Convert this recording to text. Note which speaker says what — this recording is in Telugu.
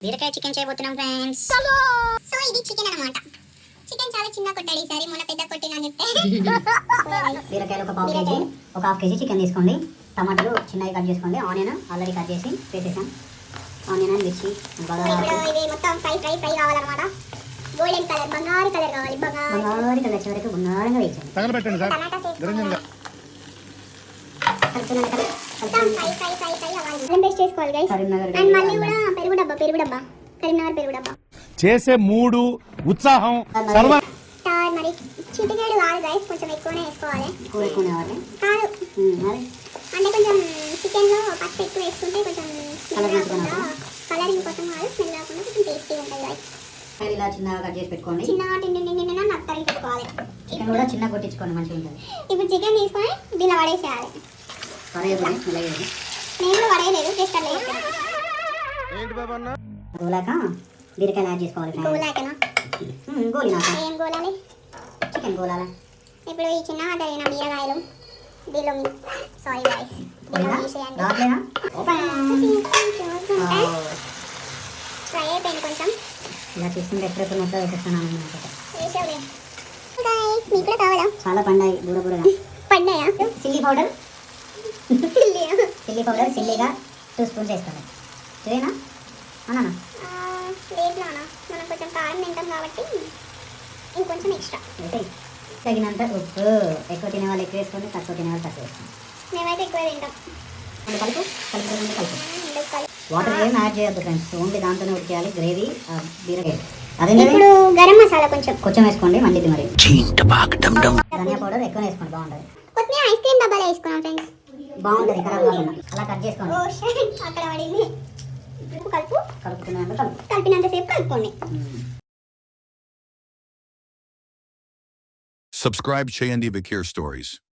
Speaker 1: బీరకాయ చికెన్ చేయబోతున్నాం ఫ్రెండ్స్. సో ఇది చికెన్ అన్నమాట. చికెన్ చాలా చిన్న కొట్టాడు ఈసారి, మొన్న పెద్ద కొట్టినా చెప్తే. బీరకాయలు ఒక పావు కేజీ, ఒక హాఫ్ కేజీ చికెన్ తీసుకోండి. టమాటాలు చిన్నవి కట్ చేసుకోండి. ఆనియన్ ఆల్రెడీ కట్ చేసి వేసేసాం. ఆనియన్ అండ్ మిర్చి ఇది మొత్తం ఫ్రై కావాలన్నమాట. గోల్డెన్ కలర్, బంగారు కలర్ కావాలి. బంగారు కలర్ వచ్చే వరకు బంగారంగా వేయించండి.
Speaker 2: చేసే మూడు ఉత్సాహం
Speaker 1: మరి చిటికేడు కాదు గైస్, కొంచెం ఎక్కువనే వేసుకోవాలి. కాదు అంటే కొంచెం చికెన్ లో పసుపు ఎక్కువ వేసుకుంటే కొంచెం కలరింగ్ కోసం కాదు, స్మెల్ రాకుండా కొంచెం టేస్టీగా ఉంటుంది గైస్.
Speaker 3: ఇలా చిన్నగా కట్ చేసి పెట్టుకోండి.
Speaker 1: చిన్నగా నిన్న నత్తరి పెట్టుకోవాలి.
Speaker 3: చికెన్ కూడా చిన్న కొట్టించుకోండి, మంచిగా ఉంటుంది.
Speaker 1: ఇప్పుడు చికెన్ తీసుకొని దీనిలో పడేసేయాలి. నేను కూడా పడేయలేదు, జస్ట్ అట్లా
Speaker 3: గోలాక బీరకాయలు యాడ్ చేసుకోవాలి.
Speaker 1: గోలాకనా?
Speaker 3: గోలినాక
Speaker 1: ఏం గోలాలి?
Speaker 3: చికెన్ గోలాల.
Speaker 1: ఇప్పుడు ఈ చిన్న తగిన బీరకాయలు దీనిలో సారీ గాయ్స్ ఫ్రై అయిపోయింది కొంచెం.
Speaker 3: ఇలా చూస్తుంటే ఎప్పుడెప్పుడు మొత్తం వేసేస్తున్నాను అన్నమాట.
Speaker 1: వేసావులే గాయ్స్, మీకు కూడా కావాలా?
Speaker 3: చాలా పండాయి బూరబూరగా.
Speaker 1: పడ్డాయా?
Speaker 3: చిల్లీ పౌడర్ చిల్లీగా 2 స్పూన్స్ వేసుకోండి. ఇదేనా అన్నా?
Speaker 1: లేదు నాన్న, మనం కొంచెం కారం తింటాం కాబట్టి ఇంకొంచెం ఎక్స్ట్రా.
Speaker 3: తగినంత ఉప్పు. ఎక్కువ తినే వాళ్ళు ఎక్కువ వేసుకోండి, తక్కువ తినే వాళ్ళు తక్కువ వేసుకోండి.
Speaker 1: మేమైతే ఎక్కువ తింటాం.
Speaker 3: కలుపు. వాటర్ ఏం యాడ్ చేయొద్దు ఫ్రెండ్స్, ఓన్లీ దాంతోనే ఉడికేయాలి గ్రేవీ బీరకాయ. అదే
Speaker 1: ఇప్పుడు గరం మసాలా కొంచెం
Speaker 3: వేసుకోండి, మండిది మరి. ధనియా పౌడర్ ఎక్కువ వేసుకోండి, బాగుంటుంది.
Speaker 1: కొత్తిమీర ఐస్ క్రీమ్ డబ్బాలో వేసుకున్నాం ఫ్రెండ్స్,
Speaker 3: బాగుంటుంది. ఖరాబ్ కాకుండా అలా కట్ చేసుకోండి.
Speaker 1: అక్కడ పడింది. కలిపినంతసేపు కలుపుకోండి.
Speaker 4: Subscribe Chayandi Vakir Stories.